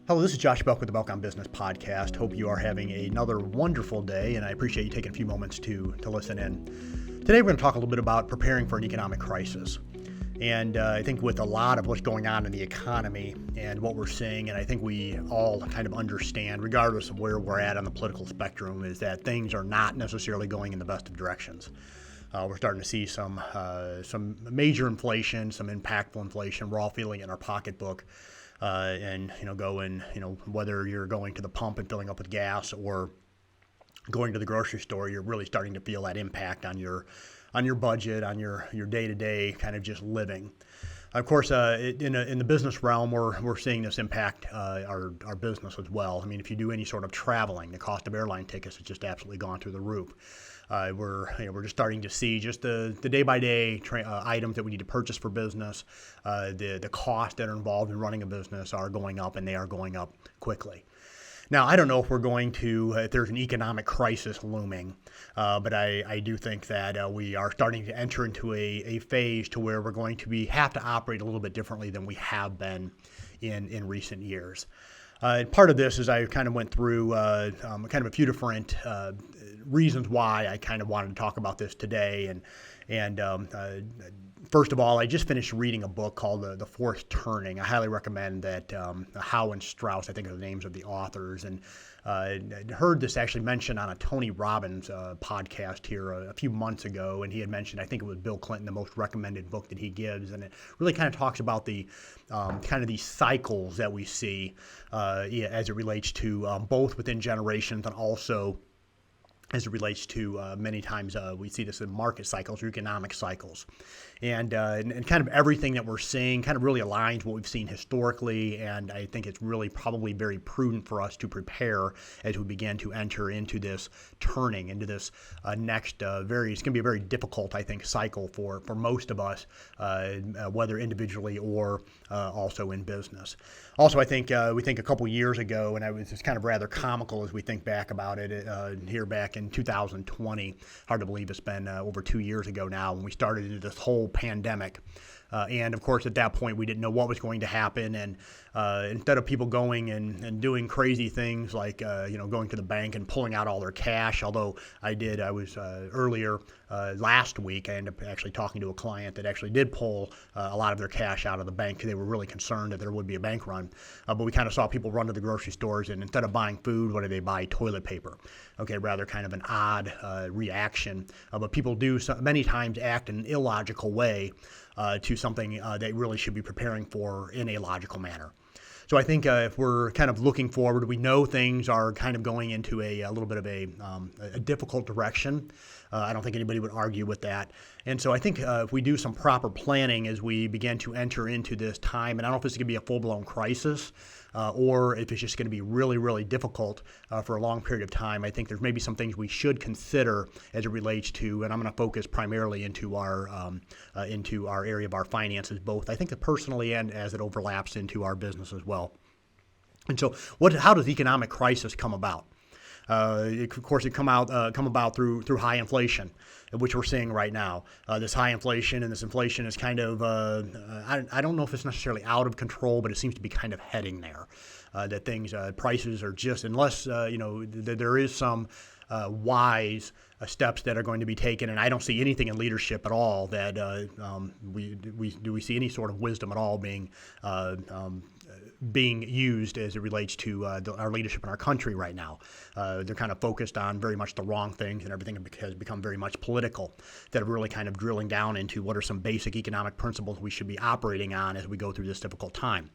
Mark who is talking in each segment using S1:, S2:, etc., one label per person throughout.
S1: Hello, this is Josh Belk with the Belk on Business podcast. Hope you are having another wonderful day, and I appreciate you taking a few moments to listen in. Today, we're going to talk a little bit about preparing for an economic crisis. And I think with a lot of what's going on in the economy and what we're seeing, and I think we all kind of understand, regardless of where we're at on the political spectrum, is that things are not necessarily going in the best of directions. We're starting to see some major inflation, some impactful inflation. We're all feeling it in our pocketbook. Whether you're going to the pump and filling up with gas or going to the grocery store, you're really starting to feel that impact on your budget, on your day-to-day kind of just living. Of course, in the business realm, we're seeing this impact our business as well. I mean, if you do any sort of traveling, the cost of airline tickets has just absolutely gone through the roof. We're just starting to see just the day-by-day items that we need to purchase for business. The costs that are involved in running a business are going up, and they are going up quickly. Now, I don't know if if there's an economic crisis looming, but I do think that we are starting to enter into a phase to where we're going to have to operate a little bit differently than we have been in recent years. Part of this is I kind of went through kind of a few different reasons why I kind of wanted to talk about this today. And first of all, I just finished reading a book called The Fourth Turning. I highly recommend that. Howe and Strauss, I think, are the names of the authors. And I heard this actually mentioned on a Tony Robbins podcast here a few months ago. And he had mentioned, I think it was Bill Clinton, the most recommended book that he gives. And it really kind of talks about the kind of these cycles that we see as it relates to both within generations and also as it relates to many times we see this in market cycles or economic cycles. And kind of everything that we're seeing kind of really aligns with what we've seen historically, and I think it's really probably very prudent for us to prepare as we begin to enter into this turning, into this next it's going to be a very difficult, I think, cycle for most of us, whether individually or also in business. Also, I think we think a couple years ago, and it's kind of rather comical as we think back about it here back in 2020. Hard to believe it's been over 2 years ago now when we started into this whole pandemic. And of course, at that point, we didn't know what was going to happen. And instead of people going and doing crazy things like, going to the bank and pulling out all their cash, although I was earlier last week, I ended up actually talking to a client that actually did pull a lot of their cash out of the bank because they were really concerned that there would be a bank run. But we kind of saw people run to the grocery stores, and instead of buying food, what do they buy? Toilet paper. Okay, rather kind of an odd reaction. But people do many times act in an illogical way to something they really should be preparing for in a logical manner. So I think if we're kind of looking forward, we know things are kind of going into a little bit of a difficult direction. I don't think anybody would argue with that. And so I think if we do some proper planning as we begin to enter into this time, and I don't know if it's going to be a full-blown crisis or if it's just going to be really, really difficult for a long period of time, I think there's maybe some things we should consider as it relates to, and I'm going to focus primarily into our area of our finances, both I think personally and as it overlaps into our business as well. And so how does economic crisis come about? It come about through high inflation, which we're seeing right now. This high inflation and this inflation is kind of, I don't know if it's necessarily out of control, but it seems to be kind of heading there. That prices are just, unless, there is some wise steps that are going to be taken, and I don't see anything in leadership at all that we see any sort of wisdom at all being used as it relates to our leadership in our country right now. They're kind of focused on very much the wrong things, and everything has become very much political, that are really kind of drilling down into what are some basic economic principles we should be operating on as we go through this difficult time.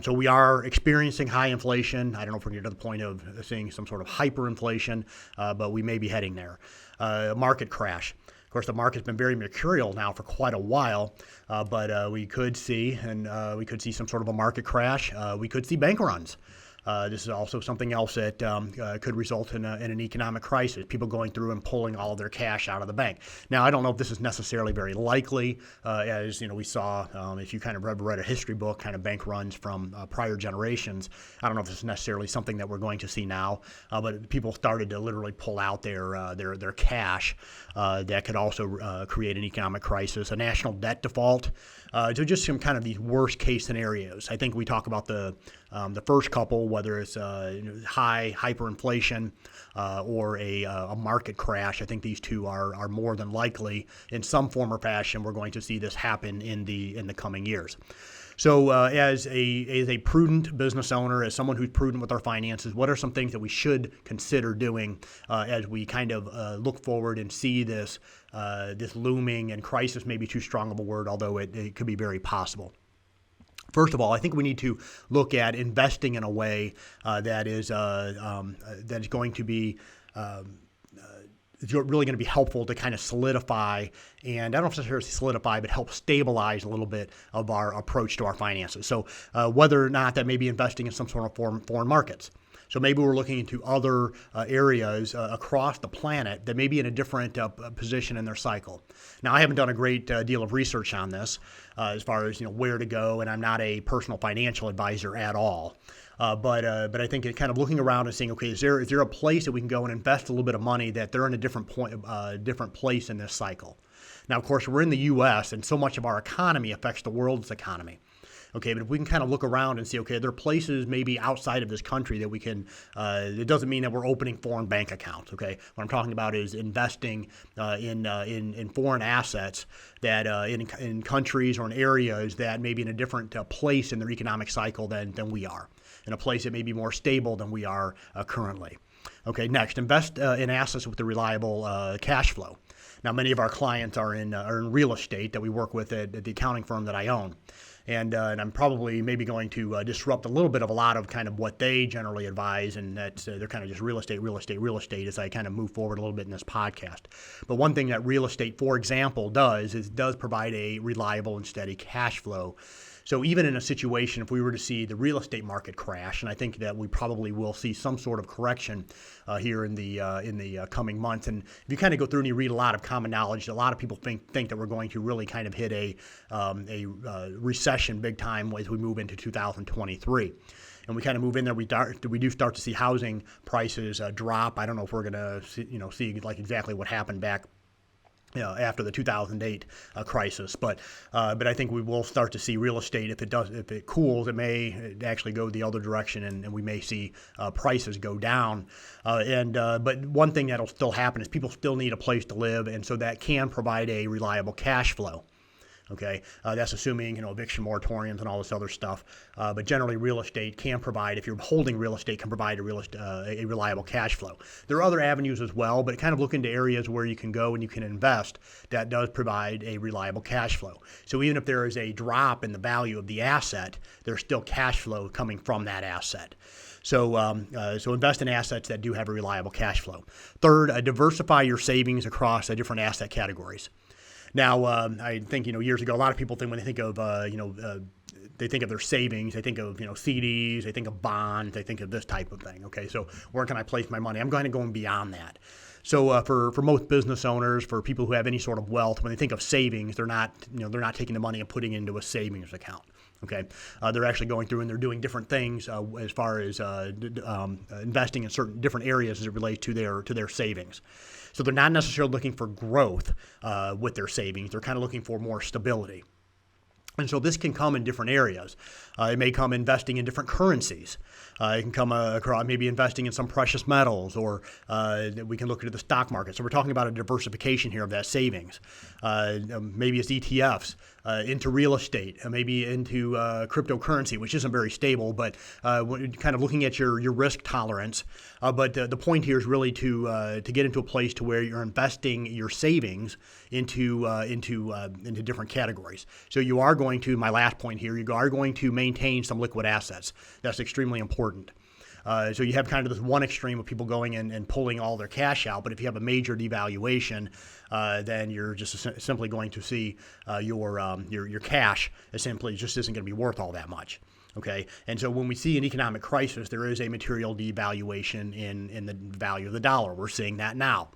S1: So we are experiencing high inflation. I don't know if we're going to get to the point of seeing some sort of hyperinflation, but we may be heading there. Market crash. Of course, the market's been very mercurial now for quite a while, but we could see some sort of a market crash. We could see bank runs. This is also something else that could result in an economic crisis, people going through and pulling all of their cash out of the bank. Now, I don't know if this is necessarily very likely, as we saw, if you kind of read a history book, kind of bank runs from prior generations. I don't know if this is necessarily something that we're going to see now, but people started to literally pull out their cash. That could also create an economic crisis, a national debt default. So just some kind of these worst case scenarios. I think we talk about the The first couple, whether it's high hyperinflation or a market crash, I think these two are more than likely in some form or fashion. We're going to see this happen in the coming years. So as a prudent business owner, as someone who's prudent with our finances, what are some things that we should consider doing as we kind of look forward and see this looming, and crisis may be too strong of a word, although it could be very possible. First of all, I think we need to look at investing in a way that is going to be it's really going to be helpful to kind of solidify, and I don't know if necessarily solidify, but help stabilize a little bit of our approach to our finances. So whether or not that may be investing in some sort of foreign markets. So maybe we're looking into other areas across the planet that may be in a different position in their cycle. Now, I haven't done a great deal of research on this as far as where to go, and I'm not a personal financial advisor at all. But I think it kind of looking around and saying, okay, is there a place that we can go and invest a little bit of money that they're in a different place in this cycle? Now, of course, we're in the U.S., and so much of our economy affects the world's economy. Okay, but if we can kind of look around and see, okay, there are places maybe outside of this country that we can, it doesn't mean that we're opening foreign bank accounts, okay? What I'm talking about is investing in foreign assets that in countries or in areas that may be in a different place in their economic cycle than we are, in a place that may be more stable than we are currently. Okay, next, invest in assets with a reliable cash flow. Now, many of our clients are in real estate that we work with at the accounting firm that I own. And I'm probably maybe going to disrupt a little bit of a lot of kind of what they generally advise, and that's they're kind of just real estate as I kind of move forward a little bit in this podcast. But one thing that real estate, for example, does provide a reliable and steady cash flow. So even in a situation, if we were to see the real estate market crash, and I think that we probably will see some sort of correction here in the coming months, and if you kind of go through and you read a lot of common knowledge, a lot of people think that we're going to really kind of hit a recession big time as we move into 2023. And we kind of move in there, we do start to see housing prices drop. I don't know if we're going to see like exactly what happened back after the 2008 crisis, but I think we will start to see real estate. If it cools, it may actually go the other direction, and we may see prices go down. But one thing that'll still happen is people still need a place to live, and so that can provide a reliable cash flow. Okay, that's assuming eviction moratoriums and all this other stuff. But generally, real estate can provide, if you're holding real estate, can provide a reliable cash flow. There are other avenues as well, but kind of look into areas where you can go and you can invest that does provide a reliable cash flow. So even if there is a drop in the value of the asset, there's still cash flow coming from that asset. So invest in assets that do have a reliable cash flow. Third, diversify your savings across different asset categories. Now, I think, years ago, a lot of people think when they think of, they think of their savings, they think of, CDs, they think of bonds, they think of this type of thing. Okay, so where can I place my money? I'm going to go beyond that. So for most business owners, for people who have any sort of wealth, when they think of savings, they're not taking the money and putting it into a savings account. Okay, they're actually going through and they're doing different things as far as investing in certain different areas as it relates to their savings. So they're not necessarily looking for growth with their savings. They're kind of looking for more stability. And so this can come in different areas. It may come investing in different currencies. It can come across maybe investing in some precious metals, or we can look into the stock market. So we're talking about a diversification here of that savings. Maybe it's ETFs, into real estate, maybe into cryptocurrency, which isn't very stable, but kind of looking at your risk tolerance. But the point here is really to get into a place to where you're investing your savings into different categories. So you are going to, my last point here, you are going to maintain some liquid assets. That's extremely important. So you have kind of this one extreme of people going and pulling all their cash out, but if you have a major devaluation, then you're just simply going to see your cash simply just isn't going to be worth all that much. Okay, and so when we see an economic crisis, there is a material devaluation in the value of the dollar. We're seeing that now.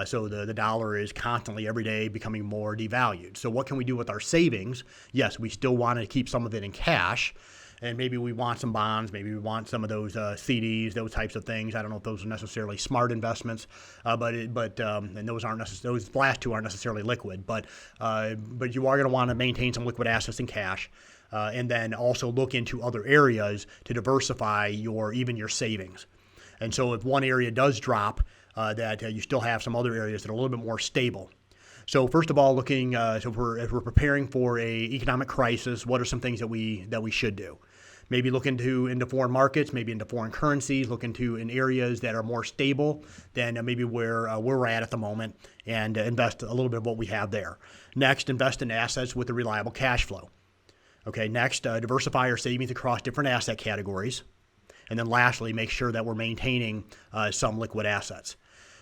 S1: So the dollar is constantly every day becoming more devalued. So what can we do with our savings? Yes, we still want to keep some of it in cash. And maybe we want some bonds, maybe we want some of those CDs, those types of things. I don't know if those are necessarily smart investments, and those last two aren't necessarily liquid. But you are going to want to maintain some liquid assets in cash. and then also look into other areas to diversify even your savings. And so if one area does drop, that you still have some other areas that are a little bit more stable. So first of all, looking if we're preparing for a economic crisis, what are some things that we should do? Maybe look into foreign markets, maybe into foreign currencies, look in areas that are more stable than maybe where we're at the moment, and invest a little bit of what we have there. Next, invest in assets with a reliable cash flow. Okay, next, diversify our savings across different asset categories. And then lastly, make sure that we're maintaining some liquid assets.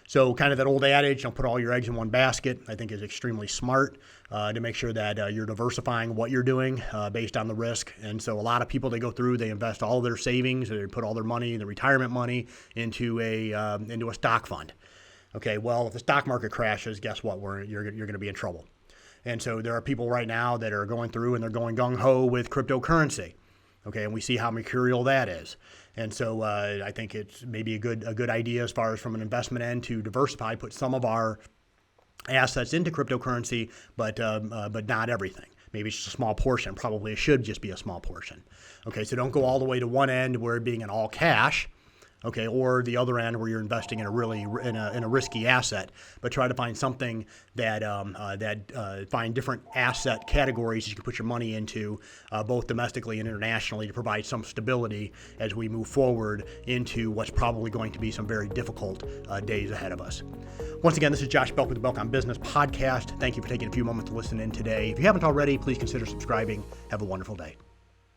S1: So kind of that old adage, don't put all your eggs in one basket, I think is extremely smart to make sure that you're diversifying what you're doing based on the risk. And so a lot of people, they go through, they invest all their savings, they put all their money, their retirement money into a stock fund. Okay, well, if the stock market crashes, guess what? You're going to be in trouble. And so there are people right now that are going through and they're going gung-ho with cryptocurrency. Okay, and we see how mercurial that is. And so I think it's maybe a good idea as far as from an investment end to diversify, put some of our assets into cryptocurrency, but not everything. Maybe it's just a small portion. Probably it should just be a small portion. Okay, so don't go all the way to one end where it being an all cash. Okay, or the other end where you're investing in a risky asset, but try to find something that find different asset categories you can put your money into, both domestically and internationally, to provide some stability as we move forward into what's probably going to be some very difficult days ahead of us. Once again, this is Josh Belk with the Belk on Business podcast. Thank you for taking a few moments to listen in today. If you haven't already, please consider subscribing. Have a wonderful day.